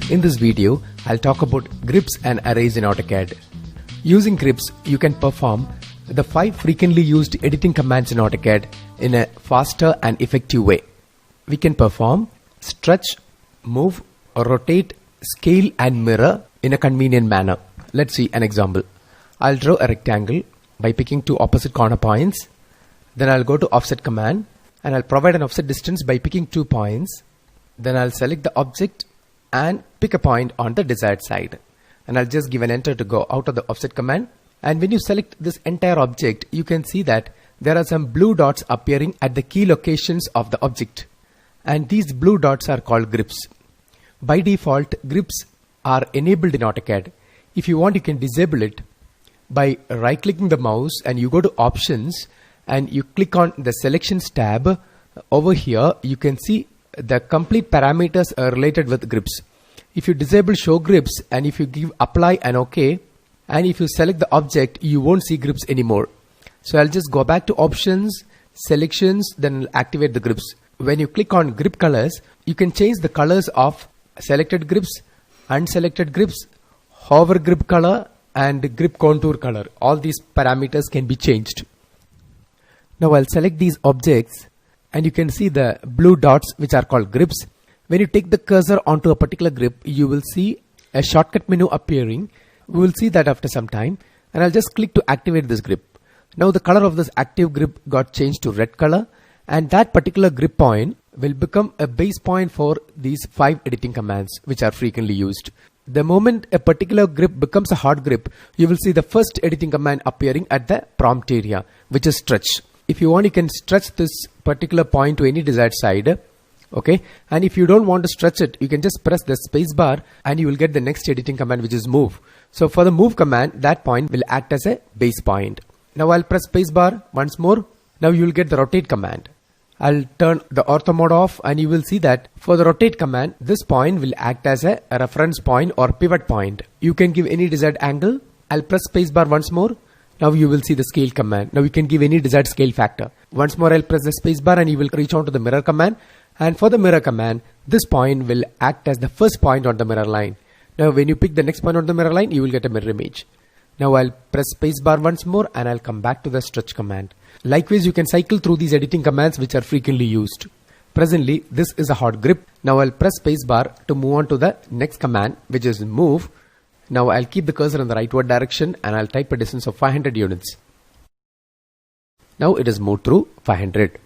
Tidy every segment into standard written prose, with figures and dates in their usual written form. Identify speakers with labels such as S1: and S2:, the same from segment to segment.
S1: In this video, I'll talk about grips and arrays in AutoCAD. Using grips, you can perform the 5 frequently used editing commands in AutoCAD in a faster and effective way. We can perform stretch, move, rotate, scale and mirror in a convenient manner. Let's see an example. I'll draw a rectangle by picking 2 opposite corner points. Then I'll go to offset command and I'll provide an offset distance by picking 2 points. Then I'll select the object and pick a point on the desired side. And I'll just give an enter to go out of the offset command. And when you select this entire object, you can see that there are some blue dots appearing at the key locations of the object. And these blue dots are called grips. By default, grips are enabled in AutoCAD. If you want, you can disable it by right clicking the mouse and you go to options and you click on the selections tab. Over here you can see the complete parameters are related with grips. If you disable show grips and if you give apply and OK, and if you select the object, you won't see grips anymore. So I'll just go back to options, selections, then I'll activate the grips. When you click on grip colors, you can change the colors of selected grips, unselected grips, hover grip color and grip contour color. All these parameters can be changed. Now I'll select these objects and you can see the blue dots which are called grips. When you take the cursor onto a particular grip, you will see a shortcut menu appearing. We will see that after some time, and I'll just click to activate this grip. Now the color of this active grip got changed to red color, and that particular grip point will become a base point for these 5 editing commands which are frequently used. The moment a particular grip becomes a hard grip, you will see the first editing command appearing at the prompt area, which is stretch. If you want, you can stretch this particular point to any desired side. Okay, and if you don't want to stretch it, you can just press the space bar and you will get the next editing command, which is move. So for the move command, that point will act as a base point. Now I'll press space bar once more. Now you will get the rotate command. I'll turn the ortho mode off and you will see that for the rotate command, this point will act as a reference point or pivot point. You can give any desired angle. I'll press space bar once more. Now you will see the scale command. Now you can give any desired scale factor. Once more I'll press the space bar and you will reach on to the mirror command. And for the mirror command, this point will act as the first point on the mirror line. Now when you pick the next point on the mirror line, you will get a mirror image. Now I'll press space bar once more and I'll come back to the stretch command. Likewise, you can cycle through these editing commands which are frequently used. Presently, this is a hard grip. Now I'll press space bar to move on to the next command, which is move. Now I'll keep the cursor in the rightward direction and I'll type a distance of 500 units. Now it is moved through 500.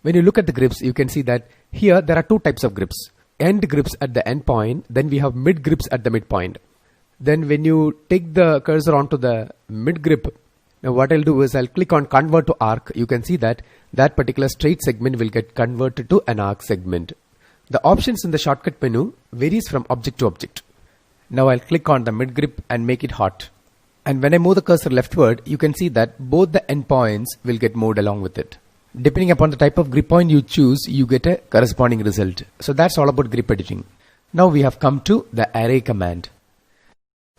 S1: When you look at the grips, you can see that here there are 2 types of grips. End grips at the end point, then we have mid grips at the midpoint. Then when you take the cursor onto the mid grip, now what I'll do is I'll click on convert to arc. You can see that that particular straight segment will get converted to an arc segment. The options in the shortcut menu varies from object to object. Now I'll click on the mid grip and make it hot. And when I move the cursor leftward, you can see that both the endpoints will get moved along with it. Depending upon the type of grip point you choose, you get a corresponding result. So that's all about grip editing. Now we have come to the array command.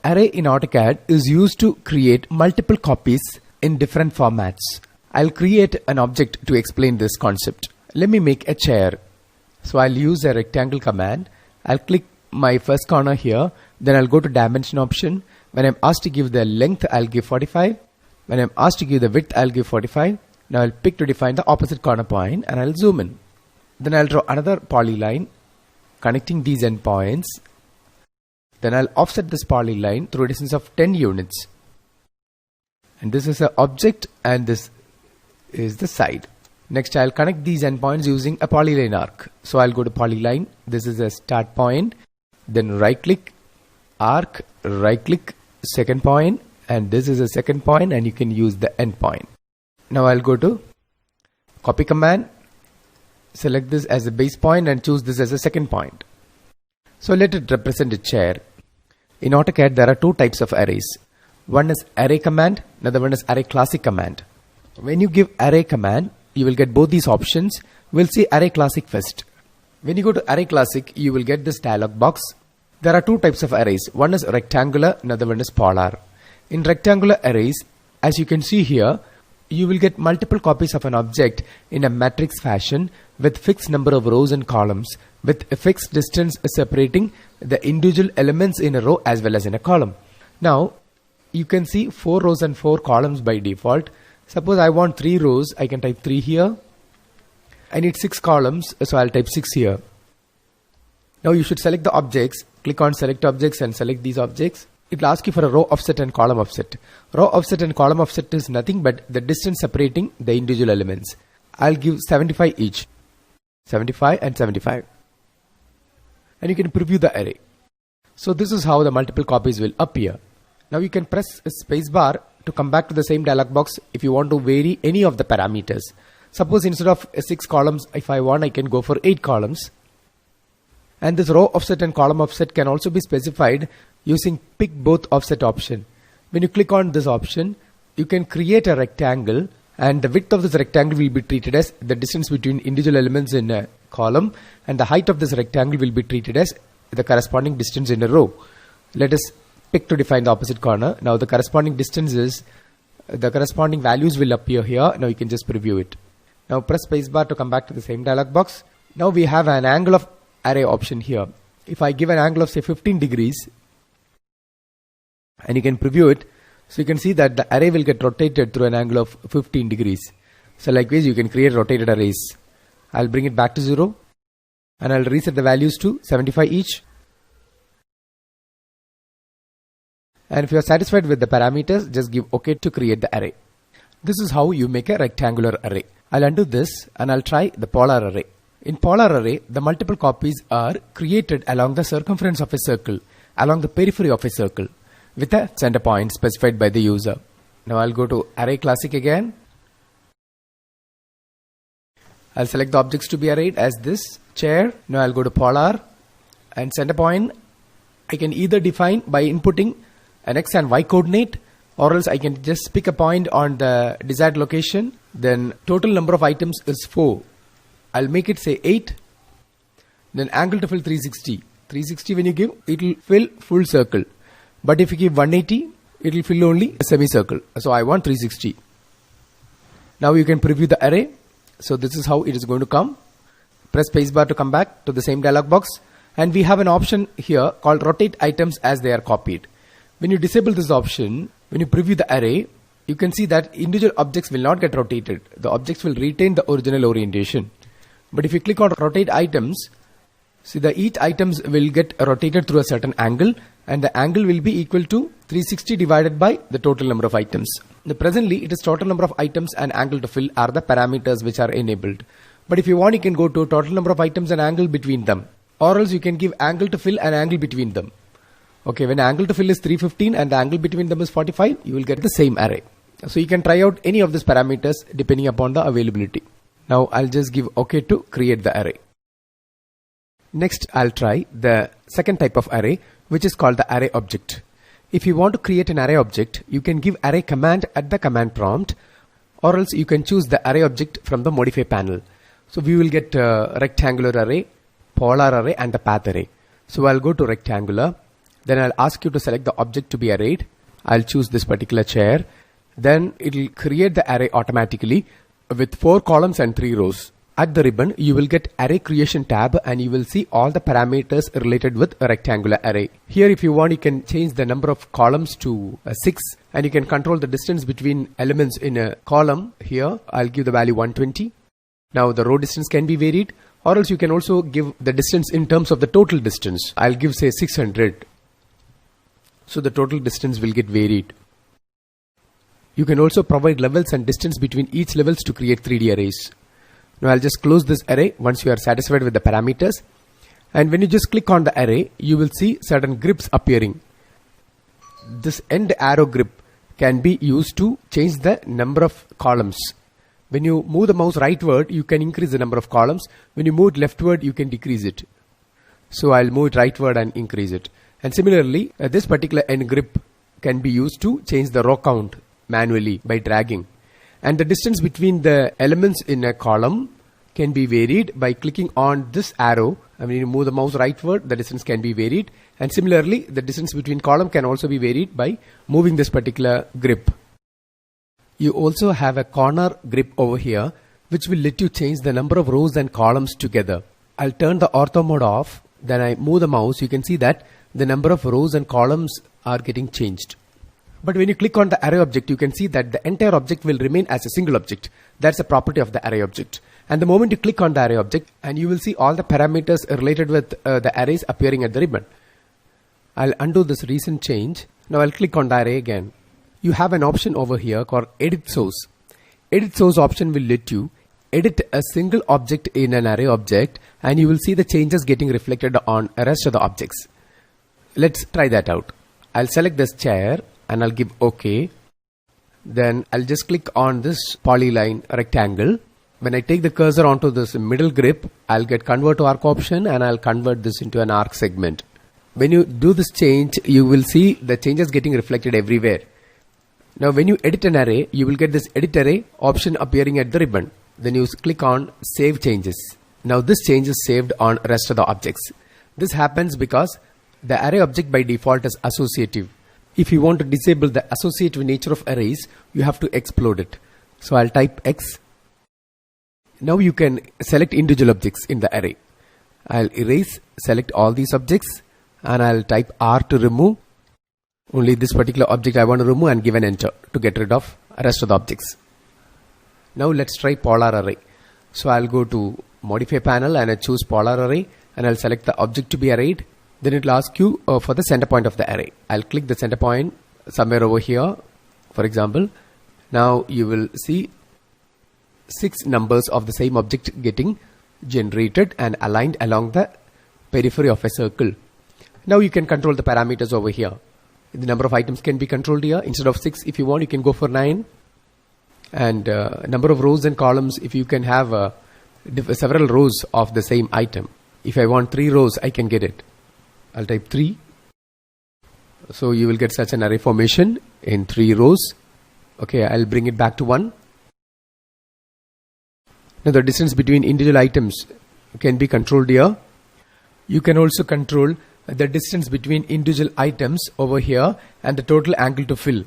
S1: Array in AutoCAD is used to create multiple copies in different formats. I'll create an object to explain this concept. Let me make a chair. So I'll use a rectangle command. I'll click my first corner here. Then I'll go to dimension option. When I'm asked to give the length, I'll give 45. When I'm asked to give the width, I'll give 45. Now I'll pick to define the opposite corner point and I'll zoom in. Then I'll draw another polyline connecting these endpoints. Then I'll offset this polyline through a distance of 10 units. And this is an object and this is the side. Next I'll connect these endpoints using a polyline arc. So I'll go to polyline. This is a start point. Then right click, arc, right click, second point. And this is a second point and you can use the end point. Now I'll go to copy command, select this as a base point and choose this as a second point. So let it represent a chair. In AutoCAD there are 2 types of arrays. One is array command, another one is array classic command. When you give array command, you will get both these options. We'll see array classic first. When you go to array classic, you will get this dialog box. There are 2 types of arrays. One is rectangular, another one is polar. In rectangular arrays, as you can see here, you will get multiple copies of an object in a matrix fashion with fixed number of rows and columns with a fixed distance separating the individual elements in a row as well as in a column. Now you can see 4 rows and 4 columns by default. Suppose I want 3 rows, I can type 3 here. I need 6 columns, so I'll type 6 here. Now you should select the objects, click on select objects and select these objects. It will ask you for a row offset and column offset. Row offset and column offset is nothing but the distance separating the individual elements. I'll give 75 each. 75 and 75. And you can preview the array. So this is how the multiple copies will appear. Now you can press a spacebar to come back to the same dialog box if you want to vary any of the parameters. Suppose instead of 6 columns, if I want, I can go for 8 columns. And this row offset and column offset can also be specified using pick both offset option. When you click on this option, you can create a rectangle, and the width of this rectangle will be treated as the distance between individual elements in a column, and the height of this rectangle will be treated as the corresponding distance in a row. Let us pick to define the opposite corner. Now the corresponding distances, the corresponding values will appear here. Now you can just preview it. Now press spacebar to come back to the same dialog box. Now we have an angle of array option here. If I give an angle of say 15 degrees, and you can preview it, so you can see that the array will get rotated through an angle of 15 degrees. So likewise you can create rotated arrays. I'll bring it back to 0 and I'll reset the values to 75 each. And if you are satisfied with the parameters, just give OK to create the array. This is how you make a rectangular array. I'll undo this and I'll try the polar array. In polar array, the multiple copies are created along the circumference of a circle, along the periphery of a circle, with a center point specified by the user. Now I'll go to Array Classic again. I'll select the objects to be arrayed as this chair. Now I'll go to polar and center point. I can either define by inputting an X and Y coordinate, or else I can just pick a point on the desired location. Then total number of items is 4. I'll make it say 8. Then angle to fill 360. 360 when you give, it will fill full circle. But if you give 180, it will fill only a semicircle. So I want 360. Now you can preview the array. So this is how it is going to come. Press spacebar to come back to the same dialog box. And we have an option here called rotate items as they are copied. When you disable this option, when you preview the array, you can see that individual objects will not get rotated. The objects will retain the original orientation. But if you click on rotate items, see the each items will get rotated through a certain angle, and the angle will be equal to 360 divided by the total number of items. Now presently it is total number of items and angle to fill are the parameters which are enabled. But if you want, you can go to total number of items and angle between them, or else you can give angle to fill and angle between them. Okay, when angle to fill is 315 and the angle between them is 45, you will get the same array. So you can try out any of these parameters depending upon the availability. Now I'll just give OK to create the array. Next I'll try the second type of array, which is called the array object. If you want to create an array object, you can give array command at the command prompt, or else you can choose the array object from the modify panel. So we will get rectangular array, polar array and the path array. So I'll go to rectangular. Then I'll ask you to select the object to be arrayed. I'll choose this particular chair. Then it will create the array automatically with 4 columns and 3 rows. At the ribbon, you will get array creation tab and you will see all the parameters related with a rectangular array. Here if you want, you can change the number of columns to 6, and you can control the distance between elements in a column. Here I'll give the value 120. Now the row distance can be varied, or else you can also give the distance in terms of the total distance. I'll give say 600. So the total distance will get varied. You can also provide levels and distance between each levels to create 3D arrays. Now I'll just close this array once you are satisfied with the parameters. And when you just click on the array, you will see certain grips appearing. This end arrow grip can be used to change the number of columns. When you move the mouse rightward, you can increase the number of columns. When you move it leftward, you can decrease it. So I'll move it rightward and increase it. And similarly, this particular end grip can be used to change the row count manually by dragging. And the distance between the elements in a column can be varied by clicking on this arrow. And when you move the mouse rightward, the distance can be varied. And similarly, the distance between column can also be varied by moving this particular grip. You also have a corner grip over here, which will let you change the number of rows and columns together. I'll turn the ortho mode off. Then I move the mouse. You can see that the number of rows and columns are getting changed. But when you click on the array object, you can see that the entire object will remain as a single object. That's a property of the array object. And the moment you click on the array object, and you will see all the parameters related with the arrays appearing at the ribbon. I'll undo this recent change. Now I'll click on the array again. You have an option over here called edit source. Edit source option will let you edit a single object in an array object, and you will see the changes getting reflected on the rest of the objects. Let's try that out. I'll select this chair and I'll give OK. Then I'll just click on this polyline rectangle. When I take the cursor onto this middle grip, I'll get convert to arc option and I'll convert this into an arc segment. When you do this change, you will see the changes getting reflected everywhere. Now when you edit an array, you will get this edit array option appearing at the ribbon. Then you click on save changes. Now this change is saved on rest of the objects. This happens because the array object by default is associative. If you want to disable the associative nature of arrays, you have to explode it. So I'll type X. Now you can select individual objects in the array. I'll erase, select all these objects, and I'll type R to remove. Only this particular object I want to remove and give an enter to get rid of the rest of the objects. Now let's try polar array. So I'll go to modify panel and I choose polar array, and I'll select the object to be arrayed. Then it will ask you for the center point of the array. I'll click the center point somewhere over here, for example. Now you will see 6 numbers of the same object getting generated and aligned along the periphery of a circle. Now you can control the parameters over here. The number of items can be controlled here. Instead of 6, if you want, you can go for 9. And number of rows and columns, if you can have several rows of the same item. If I want 3 rows, I can get it. I'll type 3. So you will get such an array formation in 3 rows. Okay, I'll bring it back to 1. Now the distance between individual items can be controlled here. You can also control the distance between individual items over here and the total angle to fill.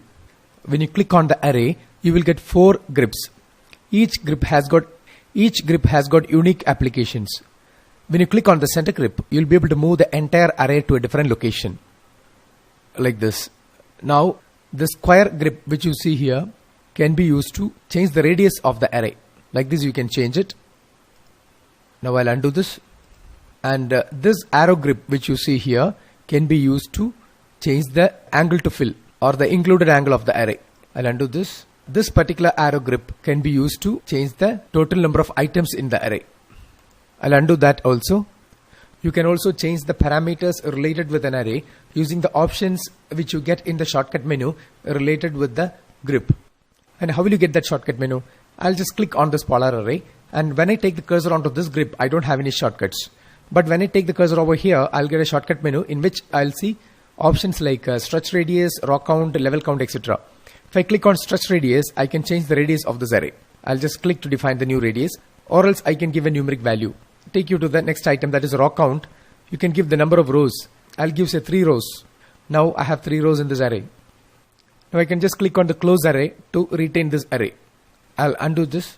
S1: When you click on the array, you will get 4 grips. Each grip has got unique applications. When you click on the center grip, you'll be able to move the entire array to a different location. Like this. Now, the square grip which you see here can be used to change the radius of the array. Like this, you can change it. Now I'll undo this. And this arrow grip which you see here can be used to change the angle to fill or the included angle of the array. I'll undo this. This particular arrow grip can be used to change the total number of items in the array. I'll undo that also. You can also change the parameters related with an array using the options which you get in the shortcut menu related with the grip. And how will you get that shortcut menu? I'll just click on this polar array, and when I take the cursor onto this grip, I don't have any shortcuts. But when I take the cursor over here, I'll get a shortcut menu in which I'll see options like stretch radius, raw count, level count, etc. If I click on stretch radius, I can change the radius of this array. I'll just click to define the new radius, or else I can give a numeric value. Take you to the next item, that is raw count. You can give the number of rows. I'll give say 3 rows. Now I have 3 rows in this array. Now I can just click on the close array to retain this array. I'll undo this.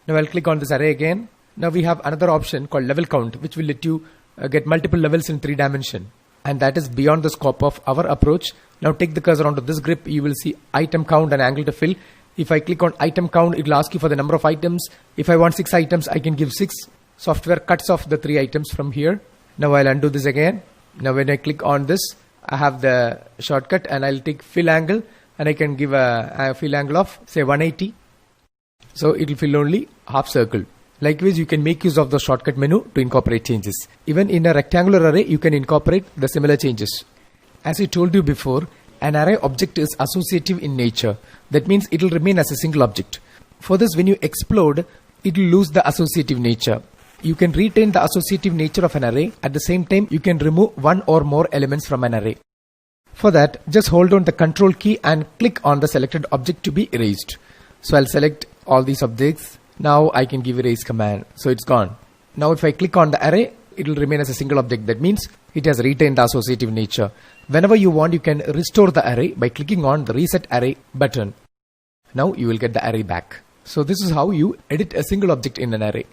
S1: Now I'll click on this array again. Now we have another option called level count, which will let you get multiple levels in 3 dimensions. And that is beyond the scope of our approach. Now take the cursor onto this grip. You will see item count and angle to fill. If I click on item count, it will ask you for the number of items. If I want 6 items, I can give 6. Software cuts off the 3 items from here. Now I'll undo this again. Now when I click on this, I have the shortcut and I'll take fill angle, and I can give a fill angle of say 180. So it will fill only half circle. Likewise, you can make use of the shortcut menu to incorporate changes. Even in a rectangular array, you can incorporate the similar changes. As I told you before, an array object is associative in nature. That means it will remain as a single object. For this, when you explode, it will lose the associative nature. You can retain the associative nature of an array. At the same time, you can remove one or more elements from an array. For that, just hold on the control key and click on the selected object to be erased. So I'll select all these objects. Now I can give erase command. So it's gone. Now if I click on the array, it will remain as a single object. That means it has retained the associative nature. Whenever you want, you can restore the array by clicking on the reset array button. Now you will get the array back. So this is how you edit a single object in an array.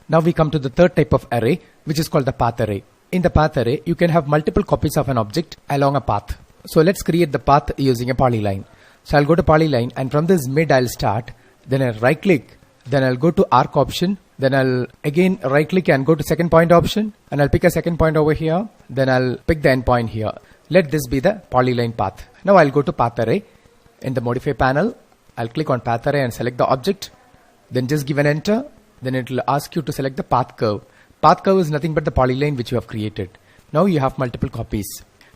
S1: Now we come to the third type of array, which is called the path array. In the path array, you can have multiple copies of an object along a path. So let's create the path using a polyline. So I'll go to polyline, and from this mid I'll start, then I'll right click, then I'll go to arc option, then I'll again right click and go to second point option, and I'll pick a second point over here, then I'll pick the end point here. Let this be the polyline path. Now I'll go to path array. In the modify panel, I'll click on path array and select the object, then just give an enter, then it will ask you to select the path curve. Path curve is nothing but the polyline which you have created. Now you have multiple copies,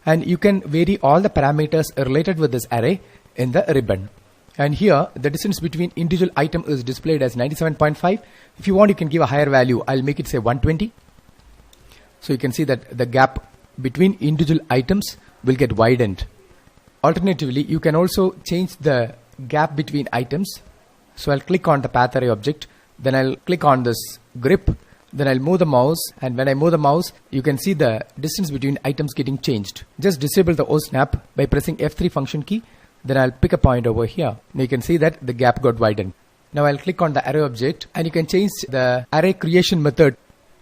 S1: and you can vary all the parameters related with this array in the ribbon. And here the distance between individual item is displayed as 97.5. If you want, you can give a higher value. I'll make it say 120. So you can see that the gap between individual items will get widened. Alternatively, you can also change the gap between items. So I'll click on the path array object, then I'll click on this grip, then I'll move the mouse, and when I move the mouse, you can see the distance between items getting changed. Just disable the OSnap by pressing F3 function key, then I'll pick a point over here. Now you can see that the gap got widened. Now I'll click on the array object, and you can change the array creation method.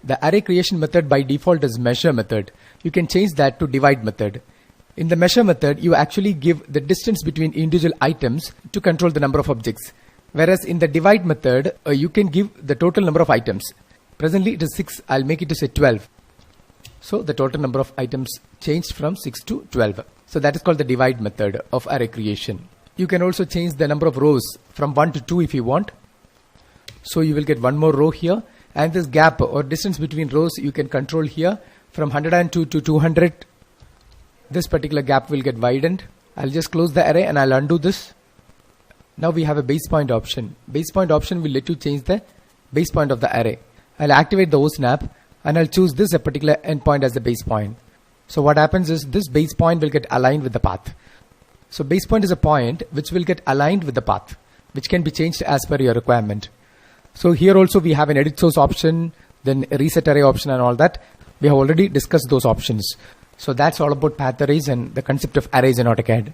S1: The array creation method by default is measure method. You can change that to divide method. In the measure method, you actually give the distance between individual items to control the number of objects. Whereas in the divide method, you can give the total number of items. Presently it is 6, I'll make it to say 12. So the total number of items changed from 6 to 12. So that is called the divide method of array creation. You can also change the number of rows from 1 to 2 if you want. So you will get one more row here, and this gap or distance between rows you can control here from 102 to 200. This particular gap will get widened. I'll just close the array and I'll undo this. Now we have a base point option. Base point option will let you change the base point of the array. I'll activate the OSnap and I'll choose this a particular endpoint as the base point. So what happens is this base point will get aligned with the path. So base point is a point which will get aligned with the path, which can be changed as per your requirement. So here also we have an edit source option, then a reset array option and all that. We have already discussed those options. So that's all about path arrays and the concept of arrays in AutoCAD.